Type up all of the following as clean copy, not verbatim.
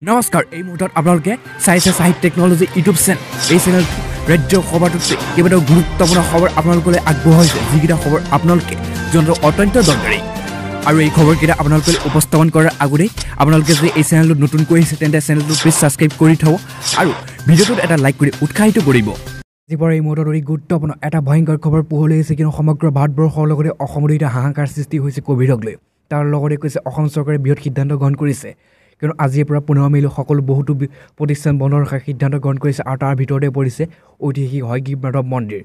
নমস্কাৰ এই মুহূৰ্তত আপোনালোকে চাইছে সাহিত্য টেকনলজি ইউটিউব চেনেল এই চেনেল ৰাজ্য খবৰটোতে কেইবাটাও গুৰুত্বপূৰ্ণ খবৰ আপোনালোকলৈ আগবঢ়াইছে যিকেইটা খবৰ আপোনালোকে জনাটো অত্যন্ত দৰকাৰী আৰু এই খবৰকেইটা আপোনালোকে উপস্থাপন কৰাৰ আগতে আপোনালোকে যদি এই চেনেলটো নতুনকৈ আহিছে তেন্তে চেনেলটো প্লিজ সাবস্ক্ৰাইব কৰি থব আৰু ভিডিঅ'টোত এটা লাইক কৰি উৎসাহিত কৰিব যিবোৰ এই মুহূৰ্তত অতি গুৰুত্বপূৰ্ণ এটা ভয়ংকৰ খবৰ পোহৰলৈ আহিছে কিন্তু সমগ্ৰ ভাৰতবৰ্ষৰ লগতে অসমতো এটা হাহাকাৰ সৃষ্টি হৈছে কোভিডক লৈ তাৰ লগতে কৈছে অসম চৰকাৰে বৃহৎ সিদ্ধান্ত গ্ৰহণ কৰিছে কিন্তু আজিৰ পৰা 15 মেলৈ সকলো বহুতো প্ৰতিষ্ঠান বন্ধ ৰখাৰ সিদ্ধান্ত গ্ৰহণ কৰিছে আৰু তাৰ ভিতৰতে পৰিছে ঐতিহাসিক হয়গ্ৰীৱ মাধৱ মন্দিৰ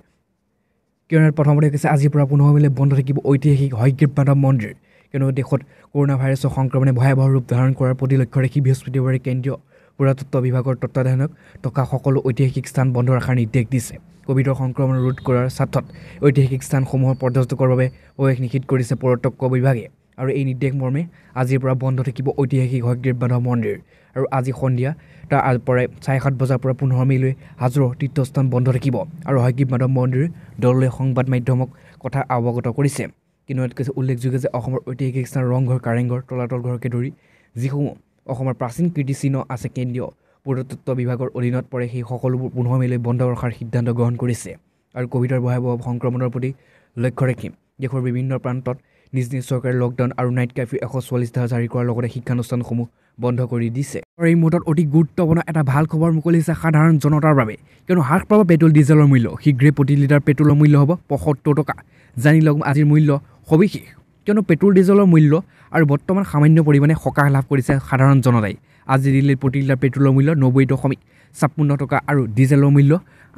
কিয়নো প্ৰথমতে কৈছে আজিৰ পৰা 15 মেলৈ বন্ধ থাকিব ঐতিহাসিক হয়গ্ৰীৱ মাধৱ মন্দিৰ কিয়নো দেশত কৰোনা ভাইৰাছৰ সংক্ৰমণে ভয়াৱহ ৰূপ ধাৰণ কৰাৰ প্ৰতি লক্ষ্য ৰাখি বৃহস্পতিবাৰে কেন্দ্ৰীয় পুৰাতত্ব বিভাগৰ তত্ত্বাৱধানত থকা সকলো ঐতিহাসিক স্থান বন্ধ ৰখাৰ নিৰ্দেশ দিছে কোভিডৰ সংক্ৰমণ ৰোধ কৰাৰ স্বাৰ্থত ঐতিহাসিক স্থানসমূহৰ পৰ্যটকৰ বাবে প্ৰৱেশ নিষিদ্ধ কৰিছে পুৰাতত্ব বিভাগে আৰু এই নিৰ্দেশ মৰ্মে আজিৰ পৰা বন্ধ থাকিব ঐতিহাসিক হয়গ্ৰীৱ মাধৱ মন্দিৰ আৰু আজি সন্ধিয়া তাৰ পৰা 7:30 বজাৰ পৰা 15 মেলৈ হাজোৰ তীৰ্থস্থান বন্ধ থাকিব আৰু হয়গ্ৰীৱ মাধৱ মন্দিৰ দললৈ সংবাদ মাধ্যমক কথা অৱগত কৰিছে কিন্তু ইয়াত কৈছে উল্লেখযোগ্য যে অসমৰ ঐতিহাসিক স্থান ৰংঘৰ কাৰেংঘৰ তলাতল ঘৰকে ধৰি যিসমূহ অসমৰ প্ৰাচীন কীৰ্তিচিহ্ন আছে কেন্দ্ৰীয় পুৰাতত্ব বিভাগৰ অধীনত পৰে সেই সকলোবোৰ 15 মেলৈ বন্ধ ৰখাৰ সিদ্ধান্ত গ্ৰহণ কৰিছে আৰু কোভিডৰ ভয়াৱহ সংক্ৰমণৰ প্ৰতি লক্ষ্য ৰাখি দেশৰ বিভিন্ন প্ৰান্তত নিজ চৰকাৰে লকডাউন আৰু নাইট কাৰ্ফিউ 144 ধাৰা জাৰি কৰাৰ লগতে শিক্ষানুষ্ঠানসমূহ বন্ধ কৰি দিছে আৰু এই মুহূৰ্তত অতি গুৰুত্বপূৰ্ণ এটা ভাল খবৰ মুকলিছে সাধাৰণ জনতাৰ বাবে কিয়নো হ্ৰাস পাব পেট্ৰল ডিজেলৰ মূল্য শীঘ্ৰে প্ৰতি লিটাৰ পেট্ৰলৰ মূল্য হ'ব 75 টকা জানি লওক আজিৰ মূল্য সবিশেষ কিয়নো পেট্ৰল ডিজেলৰ মূল্য আৰু বৰ্তমান সামান্য পৰিমাণে সকাহ লাভ কৰিছে সাধাৰণ জনতাই আজি দিল্লীৰ প্ৰতি লিটাৰ পেট্ৰলৰ মূল্য 90.56 টকা আৰু ডিজেলৰ মূল্য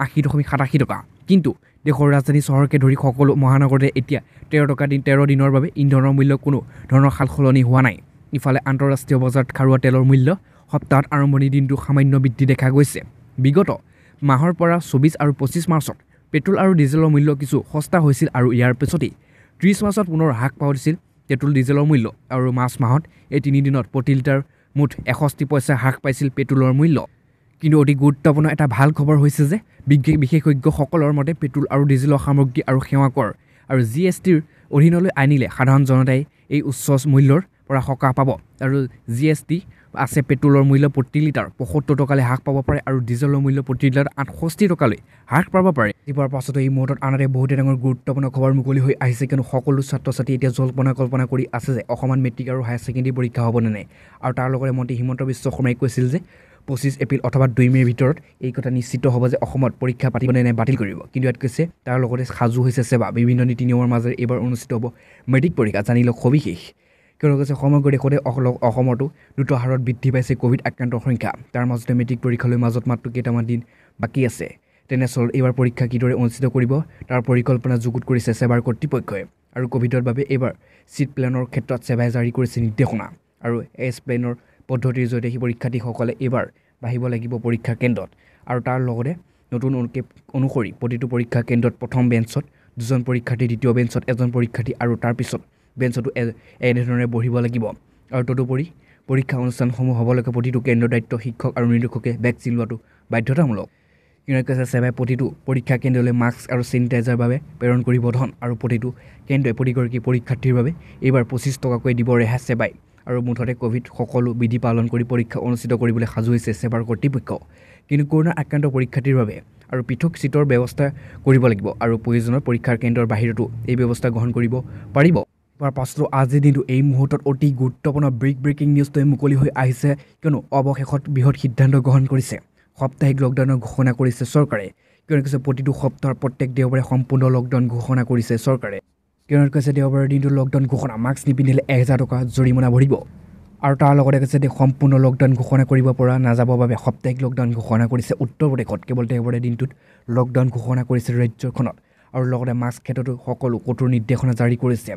80.87 টকা কিন্তু দেশৰ ৰাজধানী চহৰকে ধৰি সকলো মহানগৰতে এতিয়া 13 দিনৰ বাবে ইন্ধনৰ মূল্য কোনো ধৰণৰ সালসলনি হোৱা নাই ইফালে আন্তঃৰাষ্ট্ৰীয় বজাৰত খাৰুৱা তেলৰ মূল্য সপ্তাহত আৰম্ভণি দিনটো সামান্য বৃদ্ধি দেখা গৈছে বিগত মাহৰ পৰা 24 আৰু 25 মাৰ্চত পেট্ৰল আৰু ডিজেলৰ মূল্য কিছু সস্তা হৈছিল আৰু ইয়াৰ পিছতেই 30 মাৰ্চত পুনৰ হ্ৰাস পাইছিল পেট্ৰল ডিজেলৰ মূল্য আৰু মাৰ্চ মাহত এই 3 দিনত প্ৰতি লিটাৰ মুঠ 61 পইচা হ্ৰাস পাইছিল পেট্ৰলৰ মূল্য কিন্তু অতি গুৰুত্বপূৰ্ণ এটা ভাল খবৰ হৈছে যে বিশেষজ্ঞসকলৰ মতে পেট্ৰল আৰু ডিজেলৰ সামগ্ৰী আৰু সেৱা কৰ আৰু জিএছটিৰ অধীনলৈ আনিলে সাধাৰণ জনতাই এই উচ্চ মূল্যৰ পৰা সকাহ পাব আৰু জিএছটি আছে পেট্ৰলৰ মূল্য প্ৰতি লিটাৰ 75 টকালৈ হ্ৰাস পাব পাৰে আৰু ডিজেলৰ মূল্য প্ৰতি লিটাৰ 68 টকালৈ হ্ৰাস পাব পাৰে ইয়াৰ পাছতো এই মুহূৰ্তত আনহাতে বহুতে ডাঙৰ গুৰুত্বপূৰ্ণ খবৰ মুকলি হৈ আহিছে কিন্তু সকলো ছাত্ৰ ছাত্ৰী এতিয়া কল্পনা কৰি আছে যে অসমান মেট্ৰিক আৰু হায়াৰ ছেকেণ্ডেৰী পৰীক্ষা হ'ব নে নাই আৰু তাৰ লগতে মন্ত্ৰী হিমন্ত বিশ্ব শৰ্মাই কৈছিল যে 25 এপ্ৰিল অথবা 2 মেৰ ভিতৰত এই কথা নিশ্চিত হ'ব যে অসমত পৰীক্ষা পাতিব নে বাতিল কৰিব কিন্তু ইয়াত কৈছে তাৰ লগতে সাজু হৈছে সেৱা বিভিন্ন নীতি নিয়মৰ মাজেৰে এইবাৰ অনুষ্ঠিত হ'ব মেট্ৰিক পৰীক্ষা জানি লওক সবিশেষ কিয়নো কৈছে সমগ্ৰ দেশতে অসমতো দ্ৰুত হাৰত বৃদ্ধি পাইছে কোভিড আক্ৰান্তৰ সংখ্যা তাৰ মাজতে মেট্ৰিক পৰীক্ষালৈ মাজত মাত্ৰ কেইটামান দিন বাকী আছে তেনেস্থলত এইবাৰ পৰীক্ষা কিদৰে অনুষ্ঠিত কৰিব তাৰ পৰিকল্পনা যুগুত কৰিছে সেৱাৰ কৰ্তৃপক্ষই আৰু কোভিডৰ বাবে এইবাৰ চিট প্লেনৰ ক্ষেত্ৰত সেৱাই জাৰি কৰিছে নিৰ্দেশনা আৰু এছ প্লেনৰ পদ্ধতিৰ জৰিয়তে সেই পৰীক্ষাৰ্থীসকলে এইবাৰ বাঢ়িব লাগিব পৰীক্ষা কেন্দ্ৰত আৰু তাৰ লগতে নতুন অনুসৰি প্ৰতিটো পৰীক্ষা কেন্দ্ৰত প্ৰথম বেঞ্চত দুজন পৰীক্ষাৰ্থী দ্বিতীয় বেঞ্চত এজন পৰীক্ষাৰ্থী আৰু তাৰ পিছত বেঞ্চতো এনেধৰণে বহিব লাগিব আৰু তদুপৰি পৰীক্ষা অনুষ্ঠানসমূহ হ'বলৈকে প্ৰতিটো কেন্দ্ৰৰ দায়িত্ব শিক্ষক আৰু নিৰীক্ষকে ভেকচিন লোৱাটো বাধ্যতামূলক কিন্তু কৈছে সেৱাই প্ৰতিটো পৰীক্ষা কেন্দ্ৰলৈ মাস্ক আৰু চেনিটাইজাৰৰ বাবে প্ৰেৰণ কৰিব ধন আৰু প্ৰতিটো কেন্দ্ৰই প্ৰতিগৰাকী পৰীক্ষাৰ্থীৰ বাবে এইবাৰ 25 টকাকৈ দিব ৰেহাই সেৱাই আৰু মুঠতে কোভিড সকলো বিধি পালন কৰি পৰীক্ষা অনুষ্ঠিত কৰিবলৈ সাজু হৈছে সেৱাৰ কৰ্তৃপক্ষ কিন্তু কৰোনা আক্ৰান্ত পৰীক্ষাৰ্থীৰ বাবে আৰু পৃথক চিটৰ ব্যৱস্থা কৰিব লাগিব আৰু প্ৰয়োজনৰ পৰীক্ষাৰ কেন্দ্ৰৰ বাহিৰতো এই ব্যৱস্থা গ্ৰহণ কৰিব পাৰিব তাৰ পাছতো আজিৰ দিনটো এই মুহূৰ্তত অতি গুৰুত্বপূৰ্ণ ব্ৰেকিং নিউজটোৱে মুকলি হৈ আহিছে কিয়নো অৱশেষত বৃহৎ সিদ্ধান্ত গ্ৰহণ কৰিছে সাপ্তাহিক লকডাউনৰ ঘোষণা কৰিছে চৰকাৰে কিয়নো কৈছে প্ৰতিটো সপ্তাহৰ প্ৰত্যেক দেওবাৰে সম্পূৰ্ণ লকডাউন ঘোষণা কৰিছে চৰকাৰে কিয়নো কৈছে দেওবাৰৰ দিনটো লকডাউন ঘোষণা মাস্ক নিপিন্ধিলে 1000 টকা জৰিমনা ভৰিব আৰু তাৰ লগতে কৈছে সম্পূৰ্ণ লকডাউন ঘোষণা কৰিব পৰা নাযাবৰ বাবে সাপ্তাহিক লকডাউন ঘোষণা কৰিছে উত্তৰ প্ৰদেশত কেৱল দেওবাৰৰ দিনটোত লকডাউন ঘোষণা কৰিছে ৰাজ্যখনত আৰু লগতে মাস্ক ক্ষেত্ৰতো সকলো কঠোৰ নিৰ্দেশনা জাৰি কৰিছে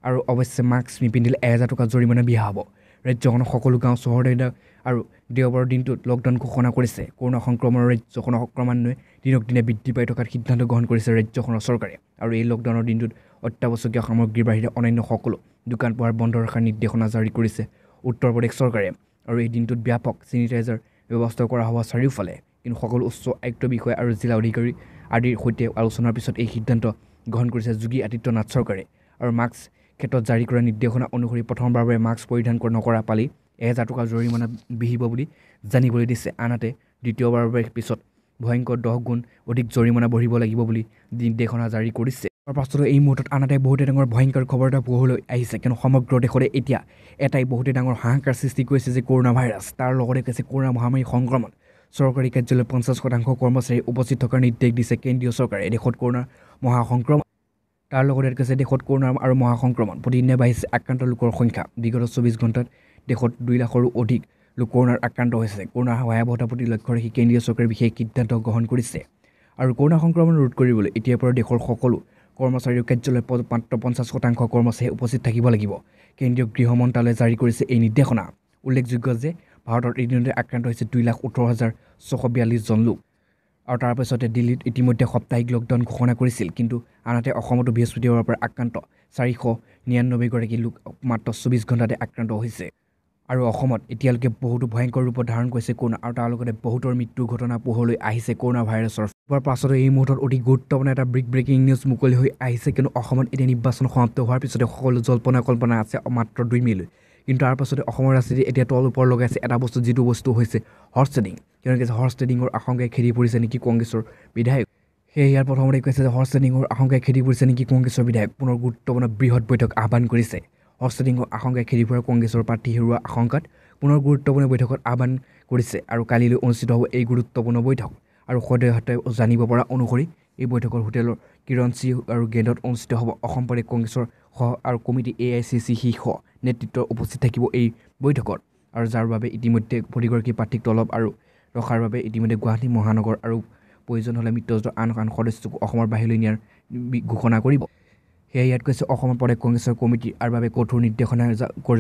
আৰু অৱশ্যে মাস্ক নিপিন্ধিলে 1000 টকা জৰিমনা বিহা হ'ব ৰাজ্যখনৰ সকলো গাঁও চহৰতে আৰু দেওবাৰৰ দিনটোত লকডাউন ঘোষণা কৰিছে কৰোনা সংক্ৰমণৰ ৰাজ্যখনৰ ক্ৰমান্বয়ে দিনক দিনে বৃদ্ধি পাই থকাৰ সিদ্ধান্ত গ্ৰহণ কৰিছে ৰাজ্যখনৰ চৰকাৰে আৰু এই লকডাউনৰ দিনটোত অত্যাৱশ্যকীয় সামগ্ৰীৰ বাহিৰে অন্যান্য সকলো দোকান পোহাৰ বন্ধ ৰখাৰ নিৰ্দেশনা জাৰি কৰিছে উত্তৰ প্ৰদেশ চৰকাৰে আৰু এই দিনটোত ব্যাপক চেনিটাইজাৰ ব্যৱস্থা কৰা হ'ব চাৰিওফালে কিন্তু সকলো উচ্চ আয়ুক্ত বিষয়া আৰু জিলা অধিকাৰী আদিৰ সৈতে আলোচনাৰ পিছত এই সিদ্ধান্ত গ্ৰহণ কৰিছে যোগী আদিত্যনাথ চৰকাৰে আৰু মাস্ক ক্ষেত্ৰত জাৰি কৰা নিৰ্দেশনা অনুসৰি প্ৰথমবাৰৰ বাবে মাস্ক পৰিধান নকৰা পালি 1000 টকা জৰিমনা বিহিব বুলি জানিবলৈ দিছে। আনহাতে দ্বিতীয়বাৰৰ পিছত ভয়ংকৰ 10 গুণ অধিক জৰিমনা ভৰিব লাগিব বুলি নিৰ্দেশনা জাৰি কৰিছে। তাৰ পাছতো এই মুহূৰ্তত আনহাতে বহুতে ডাঙৰ ভয়ংকৰ খবৰ এটা পোহৰলৈ আহিছে, কিয়নো সমগ্ৰ দেশতে এতিয়া এটাই বহুতে ডাঙৰ হাহাকাৰ সৃষ্টি কৰিছে যে কৰোণা ভাইৰাছ, তাৰ লগতে কৈছে কৰোণা মহামাৰী সংক্ৰমণ। চৰকাৰী কাৰ্যালয়ত 50% কৰ্মচাৰী উপস্থিত থকাৰ নিৰ্দেশ দিছে কেন্দ্ৰীয় চৰকাৰে। দেশত কৰোণাৰ মহাসংক্ৰমণ, তাৰ লগতে কৈছে দেশত কৰোণা আৰু মহাসংক্ৰমণ প্ৰতিদিনে বাঢ়িছে আক্ৰান্ত লোকৰ সংখ্যা। বিগত 24 ঘণ্টাত দেশত 2 লাখৰো অধিক লোক কৰোণাৰ আক্ৰান্ত হৈছে। কৰোণাৰ ভয়াৱহতাৰ প্ৰতি লক্ষ্য ৰাখি কেন্দ্ৰীয় চৰকাৰে বিশেষ সিদ্ধান্ত গ্ৰহণ কৰিছে আৰু কৰোণা সংক্ৰমণ ৰোধ কৰিবলৈ এতিয়াৰ পৰা দেশৰ সকলো কৰ্মচাৰী কাৰ্যালয়ত মাত্ৰ 50% কৰ্মচাৰী উপস্থিত থাকিব লাগিব। কেন্দ্ৰীয় গৃহ মন্ত্ৰালয়ে জাৰি কৰিছে এই নিৰ্দেশনা। উল্লেখযোগ্য যে ভাৰতত এদিনতে আক্ৰান্ত হৈছে 2,18,642 জন লোক আৰু তাৰ পাছতে দিল্লীত ইতিমধ্যে সাপ্তাহিক লকডাউন ঘোষণা কৰিছিল। কিন্তু আনহাতে অসমতো বৃহস্পতিবাৰৰ পৰা আক্ৰান্ত 499 গৰাকী লোক মাত্ৰ 24 ঘণ্টাতে আক্ৰান্ত হৈছে আৰু অসমত এতিয়ালৈকে বহুতো ভয়ংকৰ ৰূপত ধাৰণ কৰিছে কৰোণা আৰু তাৰ লগতে বহুতৰ মৃত্যুৰ ঘটনা পোহৰলৈ আহিছে কৰোণা ভাইৰাছৰ পাছতো। এই মুহূৰ্তত অতি গুৰুত্বপূৰ্ণ এটা ব্ৰেকিং নিউজ মুকলি হৈ আহিছে, কিন্তু অসমত এতিয়া নিৰ্বাচন সমাপ্ত হোৱাৰ পিছতে সকলো জল্পনা কল্পনা আছে মাত্ৰ 2 মে'লৈ। কিন্তু তাৰ পাছতে অসমৰ ৰাজনীতি এতিয়া তল ওপৰ লগাইছে এটা বস্তু, যিটো বস্তু হৈছে হৰ্চ ট্ৰেডিং। কিয়নো কৈছে হৰ্চ ট্ৰেডিঙৰ আশংকাই খেদি পৰিছে নেকি কংগ্ৰেছৰ বিধায়ক। সেয়ে ইয়াৰ প্ৰথমতে কৈছে যে হৰ্চ ট্ৰেডিঙৰ আশংকাই খেদি পৰিছে নেকি কংগ্ৰেছৰ বিধায়ক। পুনৰ গুৰুত্বপূৰ্ণ বৃহৎ বৈঠক আহ্বান কৰিছে। হৰ্চ ট্ৰেডিঙৰ আশংকাই খেদি পৰা কংগ্ৰেছৰ প্ৰাৰ্থী হেৰুওৱা আশংকাত পুনৰ গুৰুত্বপূৰ্ণ বৈঠকত আহ্বান কৰিছে আৰু কালিলৈ অনুষ্ঠিত হ'ব এই গুৰুত্বপূৰ্ণ বৈঠক। আৰু সদ্যহতে জানিব পৰা অনুসৰি এই বৈঠকৰ হোটেলৰ কিৰণ চি আৰু গেটত অনুষ্ঠিত হ'ব। অসম প্ৰদেশ কংগ্ৰেছৰ সহ আৰু কমিটি AICC শীৰ্ষ নেতৃত্ব উপস্থিত থাকিব এই বৈঠকত, আৰু যাৰ বাবে ইতিমধ্যে প্ৰতিগৰাকী প্ৰাৰ্থীক তলব আৰু ৰখাৰ বাবে ইতিমধ্যে গুৱাহাটী মহানগৰ আৰু প্ৰয়োজন হ'লে মিত্ৰজোঁটৰ আন সদস্যকো অসমৰ বাহিৰলৈ নিয়াৰ ঘোষণা কৰিব। সেয়ে ইয়াত কৈছে অসম প্ৰদেশ কংগ্ৰেছৰ কমিটিৰ বাবে কঠোৰ নিৰ্দেশনা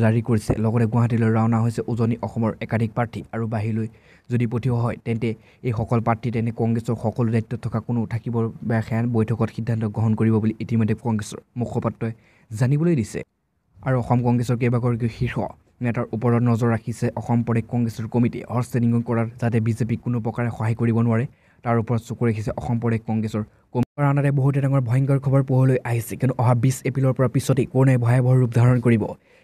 জাৰি কৰিছে। লগতে গুৱাহাটীলৈ ৰাওনা হৈছে উজনি অসমৰ একাধিক প্ৰাৰ্থী আৰু বাহিৰলৈ যদি পঠিওৱা হয় তেন্তে এইসকল প্ৰাৰ্থী তেনে কংগ্ৰেছৰ সকলো দায়িত্বত থকা কোনো থাকিব বা সেয়া বৈঠকত সিদ্ধান্ত গ্ৰহণ কৰিব বুলি ইতিমধ্যে কংগ্ৰেছৰ মুখপাত্ৰই জানিবলৈ দিছে। আৰু অসম কংগ্ৰেছৰ কেইবাগৰাকীও শীৰ্ষ নেতাৰ ওপৰত নজৰ ৰাখিছে অসম প্ৰদেশ কংগ্ৰেছৰ কমিটিয়ে। হৰ্চ ট্ৰেডিং কৰাত যাতে বিজেপিক কোনো প্ৰকাৰে সহায় কৰিব নোৱাৰে তাৰ ওপৰত চকু ৰাখিছে অসম প্ৰদেশ কংগ্ৰেছৰ কমিটিৰ। আনহাতে বহুতে ডাঙৰ ভয়ংকৰ খবৰ পোহৰলৈ আহিছে, কিন্তু অহা 20 এপ্ৰিলৰ পৰা পিছতেই কৰোণাই ভয়াৱহ ৰূপ ধাৰণ কৰিব।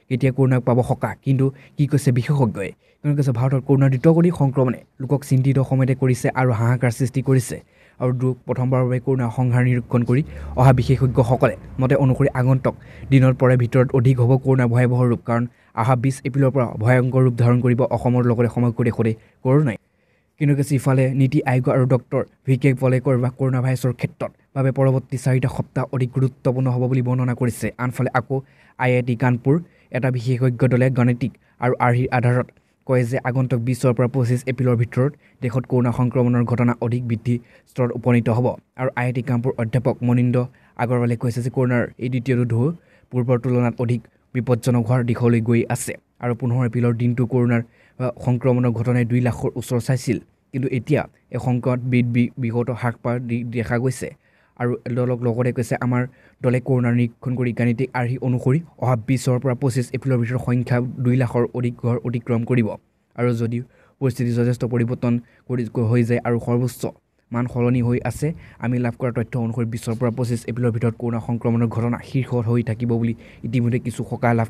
কেতিয়া কৰোণাক পাব সকাহ, কিন্তু কি কৈছে বিশেষজ্ঞই। কিন্তু কৈছে ভাৰতৰ কৰোণাৰ দ্ৰুতগতিৰ সংক্ৰমণে লোকক চিন্তিত সময়তে কৰিছে আৰু হাহাকাৰ সৃষ্টি কৰিছে। আৰু প্ৰথমবাৰৰ বাবে কৰোণা সংহাৰ নিৰীক্ষণ কৰি অহা বিশেষজ্ঞসকলে মতে অনুসৰি আগন্তুক দিনৰ পৰে ভিতৰত অধিক হ'ব কৰোণা ভয়াৱহ ৰূপ, কাৰণ অহা 20 এপ্ৰিলৰ পৰা ভয়ংকৰ ৰূপ ধাৰণ কৰিব অসমৰ লগতে সমগ্ৰ দেশতে কৰোণাই। কিন্তু কৈছে ইফালে নীতি আয়োগ আৰু ডক্টৰ VK পলে কৰোণা ভাইৰাছৰ ক্ষেত্ৰত বাবে পৰৱৰ্তী 4টা সপ্তাহ অধিক গুৰুত্বপূৰ্ণ হ'ব বুলি বৰ্ণনা কৰিছে। আনফালে আকৌ IIT কানপুৰ এটা বিশেষজ্ঞ দলে গাণিতিক আৰু আৰ্হিৰ আধাৰত কয় যে আগন্তুক 20 পৰা 25 এপ্ৰিলৰ ভিতৰত দেশত কৰোণা সংক্ৰমণৰ ঘটনা অধিক বৃদ্ধি স্তৰত উপনীত হ'ব। আৰু IIT কানপুৰ অধ্যাপক মনিন্দ্ৰ আগৰৱালে কৈছে যে কৰোণাৰ এই দ্বিতীয়টো ঢৌ পূৰ্বৰ তুলনাত অধিক বিপদজনক হোৱাৰ দিশলৈ গৈ আছে। আৰু 15 এপ্ৰিলৰ দিনটো কৰোণাৰ সংক্ৰমণৰ ঘটনাই 2 লাখৰ ওচৰ চাইছিল, কিন্তু এতিয়া এই সংখ্যাত বিগত হ্ৰাস পোৱা দেখা গৈছে। আৰু দলক লগতে কৈছে আমাৰ দলে কৰোণাৰ নিৰীক্ষণ কৰি গাণিতিক আৰ্হি অনুসৰি অহা 20 পৰা 25 এপ্ৰিলৰ ভিতৰত সংখ্যা 2 লাখৰ অধিক ঘৰ অতিক্ৰম কৰিব। আৰু যদি পৰিস্থিতি যথেষ্ট পৰিৱৰ্তন হৈ যায় আৰু সৰ্বোচ্চ মান সলনি হৈ আছে, আমি লাভ কৰা তথ্য অনুসৰি 20 পৰা 25 এপ্ৰিলৰ ভিতৰত কৰোণা সংক্ৰমণৰ ঘটনা শীৰ্ষত হৈ থাকিব বুলি ইতিমধ্যে কিছু সকাহ লাভ